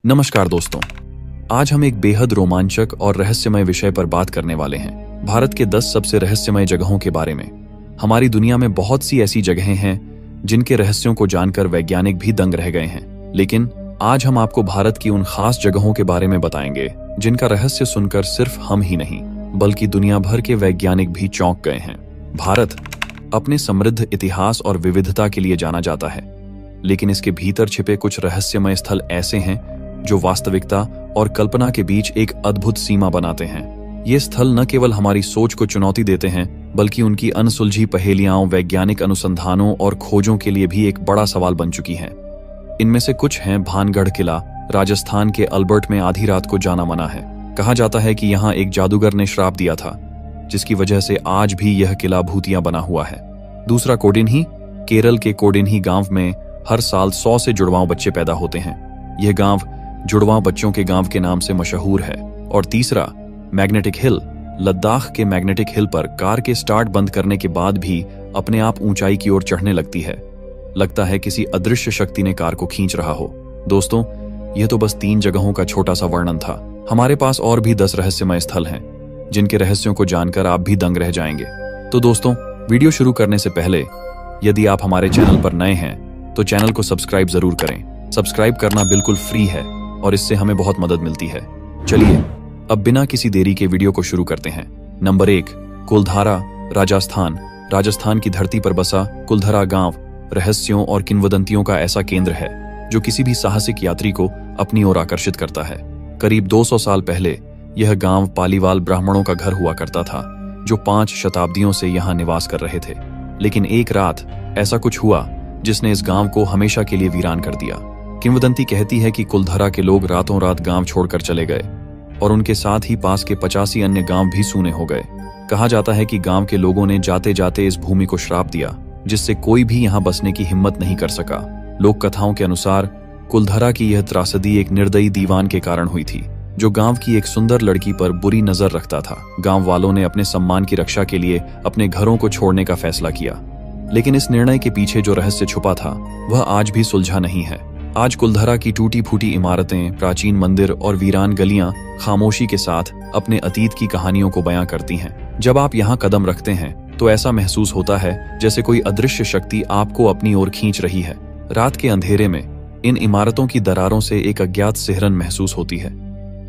नमस्कार दोस्तों, आज हम एक बेहद रोमांचक और रहस्यमय विषय पर बात करने वाले हैं। भारत के 10 सबसे रहस्यमय जगहों के बारे में। हमारी दुनिया में बहुत सी ऐसी जगहें हैं जिनके रहस्यों को जानकर वैज्ञानिक भी दंग रह गए हैं, लेकिन आज हम आपको भारत की उन खास जगहों के बारे में बताएंगे जिनका रहस्य सुनकर सिर्फ हम ही नहीं बल्कि दुनिया भर के वैज्ञानिक भी चौंक गए हैं। भारत अपने समृद्ध इतिहास और विविधता के लिए जाना जाता है, लेकिन इसके भीतर छिपे कुछ रहस्यमय स्थल ऐसे हैं जो वास्तविकता और कल्पना के बीच एक अद्भुत सीमा बनाते हैं। ये स्थल न केवल हमारी सोच को चुनौती देते हैं बल्कि उनकी अनसुलझी पहेलियां वैज्ञानिक अनुसंधानों और खोजों के लिए भी एक बड़ा सवाल बन चुकी हैं। इनमें से कुछ हैं भानगढ़ किला, राजस्थान के अल्बर्ट में आधी रात को जाना मना है। कहा जाता है कि यहाँ एक जादूगर ने श्राप दिया था, जिसकी वजह से आज भी यह किला भूतिया बना हुआ है। दूसरा कोडिन्ही, केरल के कोडिन्ही गांव में हर साल 100 से जुड़वां बच्चे पैदा होते हैं। यह गांव जुड़वां बच्चों के गांव के नाम से मशहूर है। और तीसरा मैग्नेटिक हिल, लद्दाख के मैग्नेटिक हिल पर कार के स्टार्ट बंद करने के बाद भी अपने आप ऊंचाई की ओर चढ़ने लगती है। लगता है किसी अदृश्य शक्ति ने कार को खींच रहा हो। दोस्तों, यह तो बस 3 जगहों का छोटा सा वर्णन था। हमारे पास और भी 10 रहस्यमय स्थल हैं जिनके रहस्यों को जानकर आप भी दंग रह जाएंगे। तो दोस्तों, वीडियो शुरू करने से पहले यदि आप हमारे चैनल पर नए हैं तो चैनल को सब्सक्राइब जरूर करें। सब्सक्राइब करना बिल्कुल फ्री है और इससे हमें बहुत मदद मिलती है। चलिए अब बिना किसी देरी के वीडियो को शुरू करते हैं। नंबर 1, कुलधारा, राजस्थान। राजस्थान की धरती पर बसा कुलधारा गांव रहस्यों और किंवदंतियों का ऐसा केंद्र है जो किसी भी साहसिक यात्री को अपनी ओर आकर्षित करता है। करीब 200 साल पहले यह गांव पालीवाल ब्राह्मणों का घर हुआ करता था, जो 5 शताब्दियों से यहाँ निवास कर रहे थे। लेकिन एक रात ऐसा कुछ हुआ जिसने इस गांव को हमेशा के लिए वीरान कर दिया। किंवदंती कहती है कि कुलधारा के लोग रातों रात गांव छोड़कर चले गए और उनके साथ ही पास के 85 अन्य गांव भी सूने हो गए। कहा जाता है कि गांव के लोगों ने जाते जाते इस भूमि को श्राप दिया, जिससे कोई भी यहां बसने की हिम्मत नहीं कर सका। लोक कथाओं के अनुसार कुलधारा की यह त्रासदी एक निर्दयी दीवान के कारण हुई थी, जो गांव की एक सुंदर लड़की पर बुरी नजर रखता था। गांव वालों ने अपने सम्मान की रक्षा के लिए अपने घरों को छोड़ने का फैसला किया, लेकिन इस निर्णय के पीछे जो रहस्य छुपा था वह आज भी सुलझा नहीं है। आज कुलधारा की टूटी फूटी इमारतें, प्राचीन मंदिर और वीरान गलियां खामोशी के साथ अपने अतीत की कहानियों को बयां करती हैं। जब आप यहाँ कदम रखते हैं तो ऐसा महसूस होता है जैसे कोई अदृश्य शक्ति आपको अपनी ओर खींच रही है। रात के अंधेरे में इन इमारतों की दरारों से एक अज्ञात सिहरन महसूस होती है,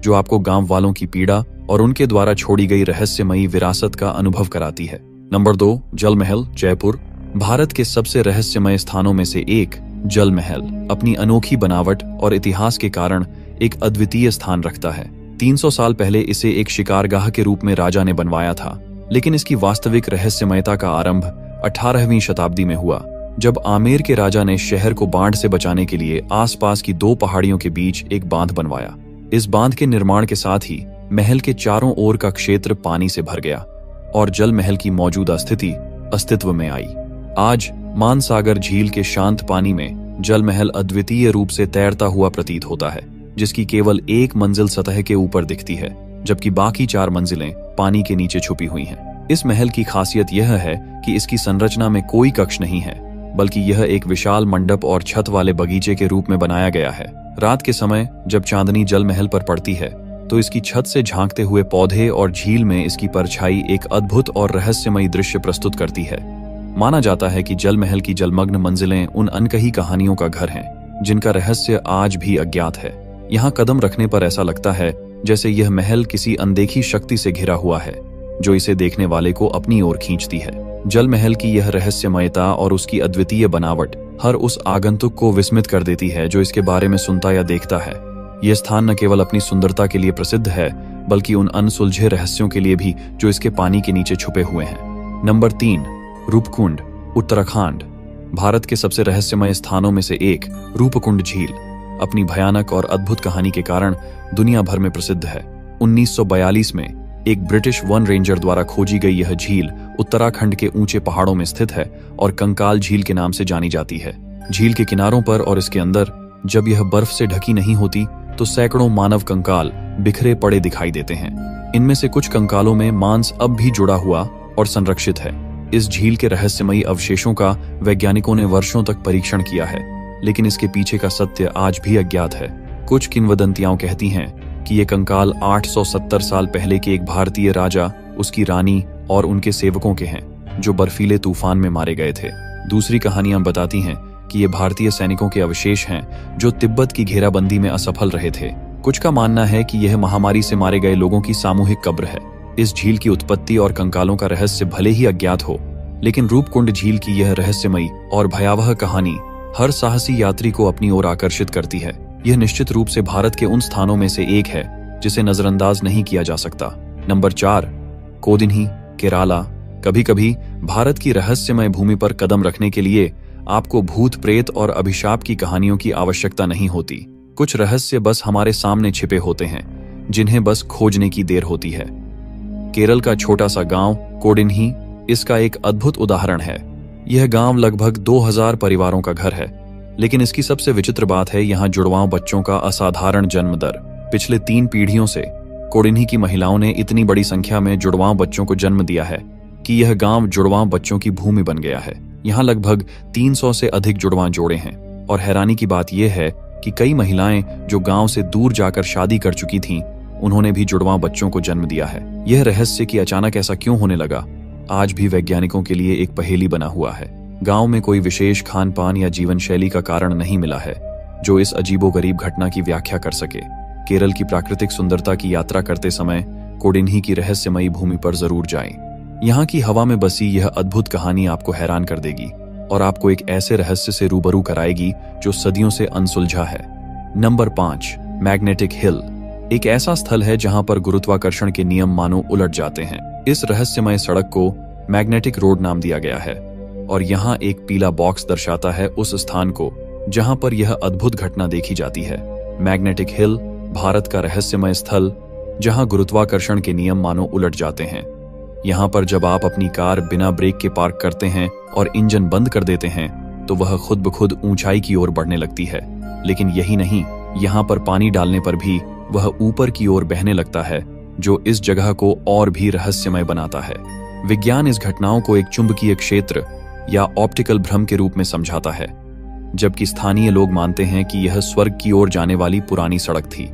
जो आपको गांव वालों की पीड़ा और उनके द्वारा छोड़ी गई रहस्यमयी विरासत का अनुभव कराती है। नंबर 2, जल महल, जयपुर। भारत के सबसे रहस्यमय स्थानों में से एक जल महल अपनी अनोखी बनावट और इतिहास के कारण एक अद्वितीय स्थान रखता है। 300 साल पहले इसे एक शिकारगाह के रूप में राजा ने बनवाया था, लेकिन इसकी वास्तविक रहस्यमयता का आरंभ 18वीं शताब्दी में हुआ, जब आमेर के राजा ने शहर को बाढ़ से बचाने के लिए आसपास की 2 पहाड़ियों के बीच एक बांध बनवाया। इस बांध के निर्माण के साथ ही महल के चारों ओर का क्षेत्र पानी से भर गया और जल महल की मौजूदा स्थिति अस्तित्व में आई। आज मानसागर झील के शांत पानी में जल महल अद्वितीय रूप से तैरता हुआ प्रतीत होता है, जिसकी केवल एक मंजिल सतह के ऊपर दिखती है, जबकि बाकी 4 मंजिलें पानी के नीचे छुपी हुई हैं। इस महल की खासियत यह है कि इसकी संरचना में कोई कक्ष नहीं है, बल्कि यह एक विशाल मंडप और छत वाले बगीचे के रूप में बनाया गया है। रात के समय जब चांदनी जल महल पर पड़ती है तो इसकी छत से झांकते हुए पौधे और झील में इसकी परछाई एक अद्भुत और रहस्यमयी दृश्य प्रस्तुत करती है। माना जाता है कि जल महल की जलमग्न मंजिलें उन अनकही कहानियों का घर हैं, जिनका रहस्य आज भी अज्ञात है। यहाँ कदम रखने पर ऐसा लगता है जैसे यह महल किसी अनदेखी शक्ति से घिरा हुआ है, जो इसे देखने वाले को अपनी ओर खींचती है। जल महल की यह रहस्यमयता और उसकी अद्वितीय बनावट हर उस आगंतुक को विस्मित कर देती है जो इसके बारे में सुनता या देखता है। यह स्थान न केवल अपनी सुंदरता के लिए प्रसिद्ध है, बल्कि उन अनसुलझे रहस्यों के लिए भी जो इसके पानी के नीचे छुपे हुए हैं। नंबर 3, रूपकुंड, उत्तराखंड। भारत के सबसे रहस्यमय स्थानों में से एक रूपकुंड झील अपनी भयानक और अद्भुत कहानी के कारण दुनिया भर में प्रसिद्ध है। 1942 में एक ब्रिटिश वन रेंजर द्वारा खोजी गई यह झील उत्तराखंड के ऊंचे पहाड़ों में स्थित है और कंकाल झील के नाम से जानी जाती है। झील के किनारों पर और इसके अंदर जब यह बर्फ से ढकी नहीं होती तो सैकड़ों मानव कंकाल बिखरे पड़े दिखाई देते हैं। इनमें से कुछ कंकालों में मांस अब भी जुड़ा हुआ और संरक्षित है। इस झील के रहस्यमयी अवशेषों का वैज्ञानिकों ने वर्षों तक परीक्षण किया है, लेकिन इसके पीछे का सत्य आज भी अज्ञात है। कुछ किंवदंतियां कहती हैं कि ये कंकाल 870 साल पहले के एक भारतीय राजा, उसकी रानी और उनके सेवकों के हैं जो बर्फीले तूफान में मारे गए थे। दूसरी कहानियां बताती हैं कि ये भारतीय सैनिकों के अवशेष हैं जो तिब्बत की घेराबंदी में असफल रहे थे। कुछ का मानना है कि यह महामारी से मारे गए लोगों की सामूहिक कब्र है। इस झील की उत्पत्ति और कंकालों का रहस्य भले ही अज्ञात हो, लेकिन रूपकुंड झील की यह रहस्यमयी और भयावह कहानी हर साहसी यात्री को अपनी ओर आकर्षित करती है। यह निश्चित रूप से भारत के उन स्थानों में से एक है जिसे नजरअंदाज नहीं किया जा सकता। नंबर 4, कोडिन्ही, केराला। कभी कभी भारत की रहस्यमय भूमि पर कदम रखने के लिए आपको भूत प्रेत और अभिशाप की कहानियों की आवश्यकता नहीं होती। कुछ रहस्य बस हमारे सामने छिपे होते हैं, जिन्हें बस खोजने की देर होती है। केरल का छोटा सा गांव कोडिन्ही इसका एक अद्भुत उदाहरण है। यह गांव लगभग 2000 परिवारों का घर है, लेकिन इसकी सबसे विचित्र बात है यहाँ जुड़वां बच्चों का असाधारण जन्म दर। पिछले 3 पीढ़ियों से कोडिन्ही की महिलाओं ने इतनी बड़ी संख्या में जुड़वां बच्चों को जन्म दिया है कि यह गांव जुड़वां बच्चों की भूमि बन गया है। यहाँ लगभग 300 से अधिक जुड़वां जोड़े हैं और हैरानी की बात यह है कि कई महिलाएं जो गांव से दूर जाकर शादी कर चुकी थीं, उन्होंने भी जुड़वां बच्चों को जन्म दिया है। यह रहस्य कि अचानक ऐसा क्यों होने लगा, आज भी वैज्ञानिकों के लिए एक पहेली बना हुआ है। गांव में कोई विशेष खान पान या जीवन शैली का कारण नहीं मिला है जो इस अजीबोगरीब घटना की व्याख्या कर सके। केरल की प्राकृतिक सुंदरता की यात्रा करते समय कोडिन्ही की रहस्यमयी भूमि पर जरूर जाएं। यहाँ की हवा में बसी यह अद्भुत कहानी आपको हैरान कर देगी और आपको एक ऐसे रहस्य से रूबरू कराएगी जो सदियों से अनसुलझा है। Number 5, magnetic hill. एक ऐसा स्थल है जहां पर गुरुत्वाकर्षण के नियम मानो उलट जाते हैं। इस रहस्यमय सड़क को मैग्नेटिक रोड नाम दिया गया है और यहाँ एक पीला बॉक्स दर्शाता है उस स्थान को जहां पर यह अद्भुत घटना देखी जाती है। मैग्नेटिक हिल भारत का रहस्यमय स्थल जहां गुरुत्वाकर्षण के नियम मानो उलट जाते हैं। यहाँ पर जब आप अपनी कार बिना ब्रेक के पार्क करते हैं और इंजन बंद कर देते हैं तो वह खुद ब खुद ऊंचाई की ओर बढ़ने लगती है। लेकिन यही नहीं, यहाँ पर पानी डालने पर भी वह ऊपर की ओर बहने लगता है, जो इस जगह को और भी रहस्यमय बनाता है। विज्ञान इस घटनाओं को एक चुंबकीय क्षेत्र या ऑप्टिकल भ्रम के रूप में समझाता है, जबकि स्थानीय लोग मानते हैं कि यह स्वर्ग की ओर जाने वाली पुरानी सड़क थी।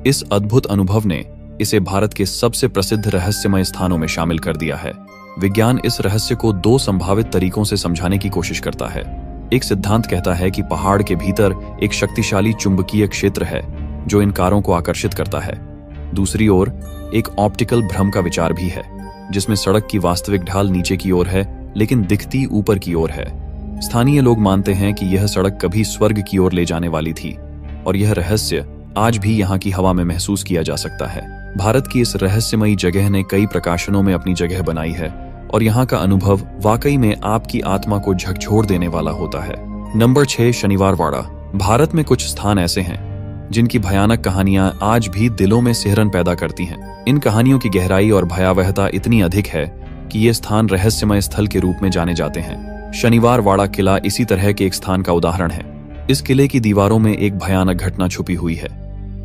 इस अद्भुत अनुभव ने इसे भारत के सबसे प्रसिद्ध रहस्यमय स्थानों में शामिल कर दिया है। विज्ञान इस रहस्य को 2 संभावित तरीकों से समझाने की कोशिश करता है। एक सिद्धांत कहता है कि पहाड़ के भीतर एक शक्तिशाली चुंबकीय क्षेत्र है जो इन कारों को आकर्षित करता है। दूसरी ओर एक ऑप्टिकल भ्रम का विचार भी है, जिसमें सड़क की वास्तविक ढाल नीचे की ओर है लेकिन दिखती ऊपर की ओर है। स्थानीय लोग मानते हैं कि यह सड़क कभी स्वर्ग की ओर ले जाने वाली थी और यह रहस्य आज भी यहाँ की हवा में महसूस किया जा सकता है। भारत की इस रहस्यमयी जगह ने कई प्रकाशनों में अपनी जगह बनाई है और यहाँ का अनुभव वाकई में आपकी आत्मा को झकझोर देने वाला होता है। नंबर 6, शनिवार वाड़ा। भारत में कुछ स्थान ऐसे हैं जिनकी भयानक कहानियां आज भी दिलों में सिहरन पैदा करती हैं। इन कहानियों की गहराई और भयावहता इतनी अधिक है कि ये स्थान रहस्यमय स्थल के रूप में जाने जाते हैं। शनिवार वाड़ा किला इसी तरह के एक स्थान का उदाहरण है। इस किले की दीवारों में एक भयानक घटना छुपी हुई है।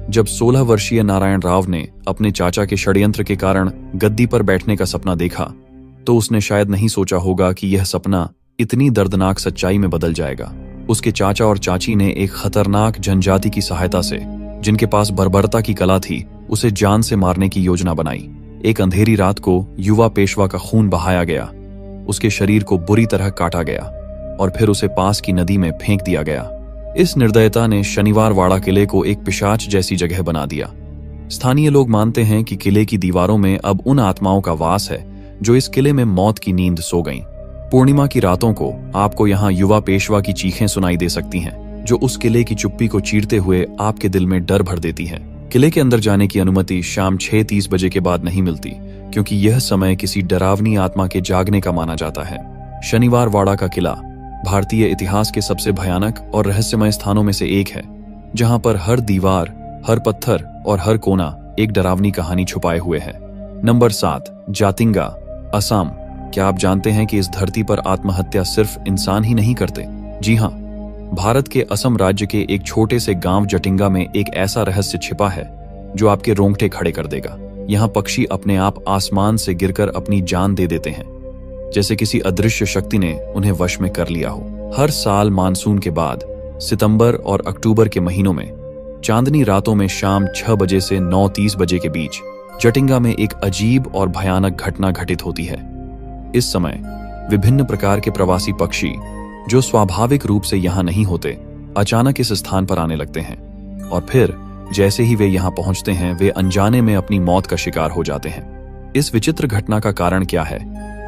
जब 16 वर्षीय नारायण राव ने अपने चाचा के षड्यंत्र के कारण गद्दी पर बैठने का सपना देखा, तो उसने शायद नहीं सोचा होगा कि यह सपना इतनी दर्दनाक सच्चाई में बदल जाएगा। उसके चाचा और चाची ने एक खतरनाक जनजाति की सहायता से, जिनके पास बर्बरता की कला थी, उसे जान से मारने की योजना बनाई। एक अंधेरी रात को युवा पेशवा का खून बहाया गया, उसके शरीर को बुरी तरह काटा गया और फिर उसे पास की नदी में फेंक दिया गया। इस निर्दयता ने शनिवार वाड़ा किले को एक पिशाच जैसी जगह बना दिया। स्थानीय लोग मानते हैं कि किले की दीवारों में अब उन आत्माओं का वास है जो इस किले में मौत की नींद सो गईं। पूर्णिमा की रातों को आपको यहाँ युवा पेशवा की चीखें सुनाई दे सकती हैं, जो उस किले की चुप्पी को चीरते हुए आपके दिल में डर भर देती हैं। किले के अंदर जाने की अनुमति शाम 6:30 बजे के बाद नहीं मिलती, क्योंकि यह समय किसी डरावनी आत्मा के जागने का माना जाता है। शनिवार वाड़ा का किला भारतीय इतिहास के सबसे भयानक और रहस्यमय स्थानों में से एक है, जहां पर हर दीवार, हर पत्थर और हर कोना एक डरावनी कहानी छुपाए हुए है। नंबर 7, जातिंगा, असम। क्या आप जानते हैं कि इस धरती पर आत्महत्या सिर्फ इंसान ही नहीं करते? जी हाँ, भारत के असम राज्य के एक छोटे से गांव जटिंगा में एक ऐसा रहस्य छिपा है जो आपके रोंगटे खड़े कर देगा। यहाँ पक्षी अपने आप आसमान से गिरकर अपनी जान दे देते हैं, जैसे किसी अदृश्य शक्ति ने उन्हें वश में कर लिया हो। हर साल मानसून के बाद सितंबर और अक्टूबर के महीनों में चांदनी रातों में शाम 6 बजे से 9:30 बजे के बीच जटिंगा में एक अजीब और भयानक घटना घटित होती है। इस समय विभिन्न प्रकार के प्रवासी पक्षी जो स्वाभाविक रूप से यहाँ नहीं होते, अचानक इस स्थान पर आने लगते हैं और फिर जैसे ही वे यहाँ पहुंचते हैं वे अनजाने में अपनी मौत का शिकार हो जाते हैं। इस विचित्र घटना का कारण क्या है,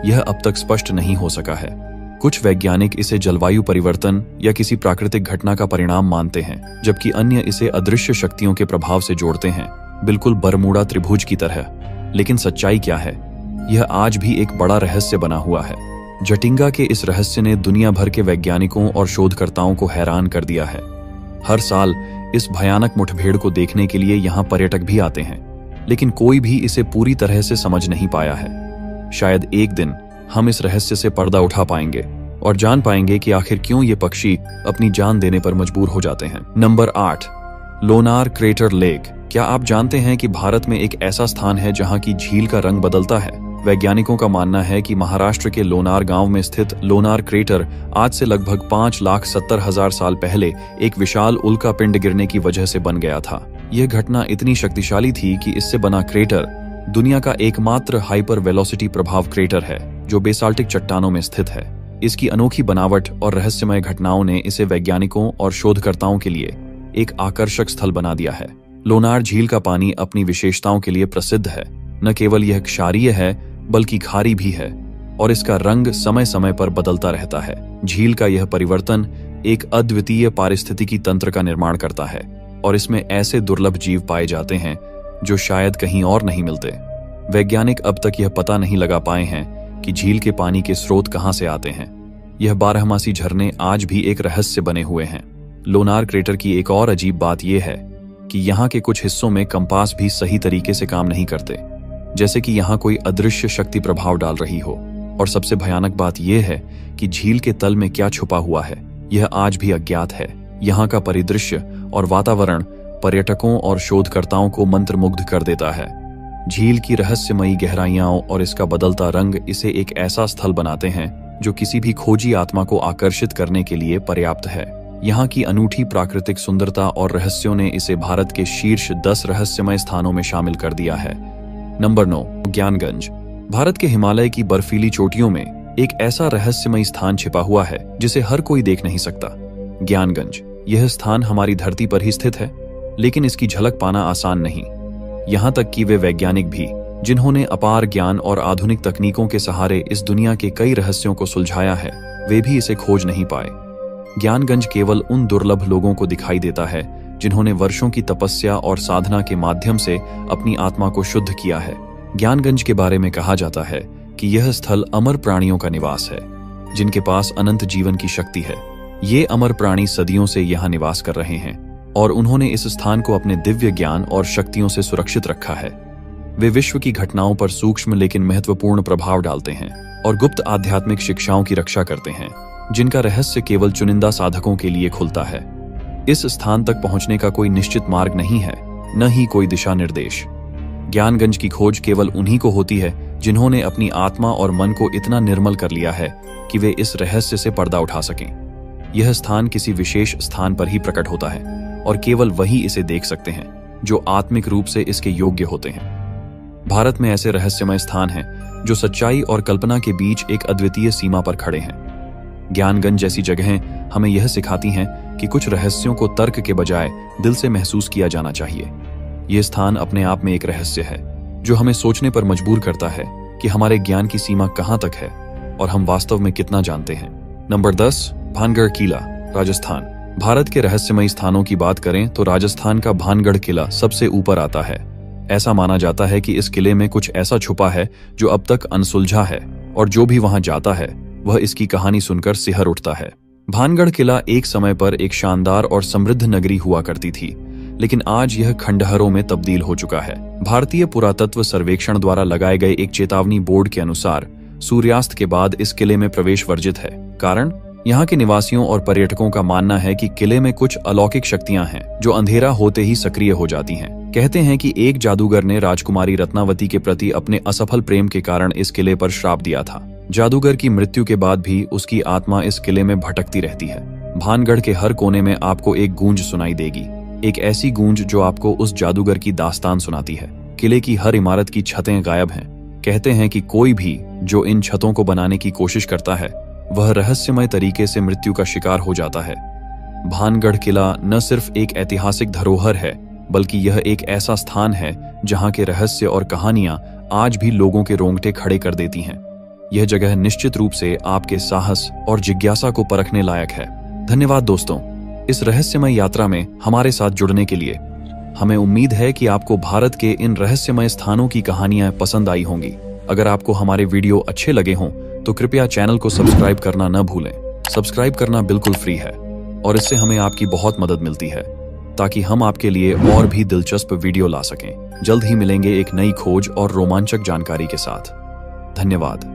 यह अब तक स्पष्ट नहीं हो सका है। कुछ वैज्ञानिक इसे जलवायु परिवर्तन या किसी प्राकृतिक घटना का परिणाम मानते हैं, जबकि अन्य इसे अदृश्य शक्तियों के प्रभाव से जोड़ते हैं, बिल्कुल बरमूडा त्रिभुज की तरह। लेकिन सच्चाई क्या है, यह आज भी एक बड़ा रहस्य बना हुआ है। जटिंगा के इस रहस्य ने दुनिया भर के वैज्ञानिकों और शोधकर्ताओं को हैरान कर दिया है। हर साल इस भयानक मुठभेड़ को देखने के लिए यहाँ पर्यटक भी आते हैं, लेकिन कोई भी इसे पूरी तरह से समझ नहीं पाया है। शायद एक दिन हम इस रहस्य से पर्दा उठा पाएंगे और जान पाएंगे कि आखिर क्यों ये पक्षी अपनी जान देने पर मजबूर हो जाते हैं। Number 8, Lonar crater lake. क्या आप जानते हैं कि भारत में एक ऐसा स्थान है जहां की झील का रंग बदलता है? वैज्ञानिकों का मानना है कि महाराष्ट्र के लोनार गांव में स्थित लोनार क्रेटर आज से लगभग 5,70,000 साल पहले एक विशाल उल्का पिंड गिरने की वजह से बन गया था। यह घटना इतनी शक्तिशाली थी कि इससे बना क्रेटर दुनिया का एकमात्र हाइपर वेलोसिटी प्रभाव क्रेटर है जो बेसाल्टिक चट्टानों में स्थित है। इसकी अनोखी बनावट और रहस्यमय घटनाओं ने इसे वैज्ञानिकों और शोधकर्ताओं के लिए एक आकर्षक स्थल बना दिया है। लोनार झील का पानी अपनी विशेषताओं के लिए प्रसिद्ध है। न केवल यह क्षारीय है बल्कि खारी भी है और इसका रंग समय समय पर बदलता रहता है। झील का यह परिवर्तन एक अद्वितीय पारिस्थितिकी तंत्र का निर्माण करता है और इसमें ऐसे दुर्लभ जीव पाए जाते हैं जो शायद कहीं और नहीं मिलते। वैज्ञानिक अब तक यह पता नहीं लगा पाए हैं कि झील के पानी के स्रोत कहां से आते हैं। यह बारहमासी झरने आज भी एक रहस्य बने हुए हैं। लोनार क्रेटर की एक और अजीब बात यह है कि यहाँ के कुछ हिस्सों में कंपास भी सही तरीके से काम नहीं करते, जैसे कि यहाँ कोई अदृश्य शक्ति प्रभाव डाल रही हो। और सबसे भयानक बात यह है कि झील के तल में क्या छुपा हुआ है यह आज भी अज्ञात है। यहाँ का परिदृश्य और वातावरण पर्यटकों और शोधकर्ताओं को मंत्रमुग्ध कर देता है। झील की रहस्यमयी गहराइयां और इसका बदलता रंग इसे एक ऐसा स्थल बनाते हैं जो किसी भी खोजी आत्मा को आकर्षित करने के लिए पर्याप्त है। यहाँ की अनूठी प्राकृतिक सुंदरता और रहस्यों ने इसे भारत के शीर्ष 10 रहस्यमय स्थानों में शामिल कर दिया है। नंबर 9, ज्ञानगंज। भारत के हिमालय की बर्फीली चोटियों में एक ऐसा रहस्यमय स्थान छिपा हुआ है जिसे हर कोई देख नहीं सकता। ज्ञानगंज। यह स्थान हमारी धरती पर ही स्थित है, लेकिन इसकी झलक पाना आसान नहीं। यहाँ तक कि वे वैज्ञानिक भी जिन्होंने अपार ज्ञान और आधुनिक तकनीकों के सहारे इस दुनिया के कई रहस्यों को सुलझाया है, वे भी इसे खोज नहीं पाए। ज्ञानगंज केवल उन दुर्लभ लोगों को दिखाई देता है जिन्होंने वर्षों की तपस्या और साधना के माध्यम से अपनी आत्मा को शुद्ध किया है। ज्ञानगंज के बारे में कहा जाता है कि यह स्थल अमर प्राणियों का निवास है जिनके पास अनंत जीवन की शक्ति है। ये अमर प्राणी सदियों से यहाँ निवास कर रहे हैं और उन्होंने इस स्थान को अपने दिव्य ज्ञान और शक्तियों से सुरक्षित रखा है। वे विश्व की घटनाओं पर सूक्ष्म लेकिन महत्वपूर्ण प्रभाव डालते हैं और गुप्त आध्यात्मिक शिक्षाओं की रक्षा करते हैं जिनका रहस्य केवल चुनिंदा साधकों के लिए खुलता है। इस स्थान तक पहुंचने का कोई निश्चित मार्ग नहीं है, न ही कोई दिशा निर्देश। ज्ञानगंज की खोज केवल उन्हीं को होती है जिन्होंने अपनी आत्मा और मन को इतना निर्मल कर लिया है कि वे इस रहस्य से पर्दा उठा सकें। यह स्थान किसी विशेष स्थान पर ही प्रकट होता है और केवल वही इसे देख सकते हैं जो आत्मिक रूप से इसके योग्य होते हैं। भारत में ऐसे रहस्यमय स्थान हैं जो सच्चाई और कल्पना के बीच एक अद्वितीय सीमा पर खड़े हैं। ज्ञानगंज जैसी जगहें हमें यह सिखाती हैं कि कुछ रहस्यों को तर्क के बजाय दिल से महसूस किया जाना चाहिए। यह स्थान अपने आप में एक रहस्य है जो हमें सोचने पर मजबूर करता है कि हमारे ज्ञान की सीमा कहां तक है और हम वास्तव में कितना जानते हैं। नंबर 10, भानगढ़ किला, राजस्थान। भारत के रहस्यमय स्थानों की बात करें तो राजस्थान का भानगढ़ किला सबसे ऊपर आता है। ऐसा माना जाता है कि इस किले में कुछ ऐसा छुपा है जो अब तक अनसुलझा है और जो भी वहां जाता है वह इसकी कहानी सुनकर सिहर उठता है। भानगढ़ किला एक समय पर एक शानदार और समृद्ध नगरी हुआ करती थी, लेकिन आज यह खंडहरों में तब्दील हो चुका है। भारतीय पुरातत्व सर्वेक्षण द्वारा लगाए गए एक चेतावनी बोर्ड के अनुसार सूर्यास्त के बाद इस किले में प्रवेश वर्जित है। कारण, यहाँ के निवासियों और पर्यटकों का मानना है कि किले में कुछ अलौकिक शक्तियां हैं जो अंधेरा होते ही सक्रिय हो जाती हैं। कहते हैं कि एक जादूगर ने राजकुमारी रत्नावती के प्रति अपने असफल प्रेम के कारण इस किले पर श्राप दिया था। जादूगर की मृत्यु के बाद भी उसकी आत्मा इस किले में भटकती रहती है। भानगढ़ के हर कोने में आपको एक गूंज सुनाई देगी, एक ऐसी गूंज जो आपको उस जादूगर की दास्तान सुनाती है। किले की हर इमारत की छतें गायब हैं। कहते हैं कि कोई भी जो इन छतों को बनाने की कोशिश करता है वह रहस्यमय तरीके से मृत्यु का शिकार हो जाता है। भानगढ़ किला न सिर्फ एक ऐतिहासिक धरोहर है, बल्कि यह एक ऐसा स्थान है जहां के रहस्य और कहानियां आज भी लोगों के रोंगटे खड़े कर देती हैं। यह जगह निश्चित रूप से आपके साहस और जिज्ञासा को परखने लायक है। धन्यवाद दोस्तों, इस रहस्यमय यात्रा में हमारे साथ जुड़ने के लिए। हमें उम्मीद है कि आपको भारत के इन रहस्यमय स्थानों की कहानियां पसंद आई होंगी। अगर आपको हमारे वीडियो अच्छे लगे हों तो कृपया चैनल को सब्सक्राइब करना न भूलें। सब्सक्राइब करना बिल्कुल फ्री है और इससे हमें आपकी बहुत मदद मिलती है, ताकि हम आपके लिए और भी दिलचस्प वीडियो ला सकें। जल्द ही मिलेंगे एक नई खोज और रोमांचक जानकारी के साथ। धन्यवाद।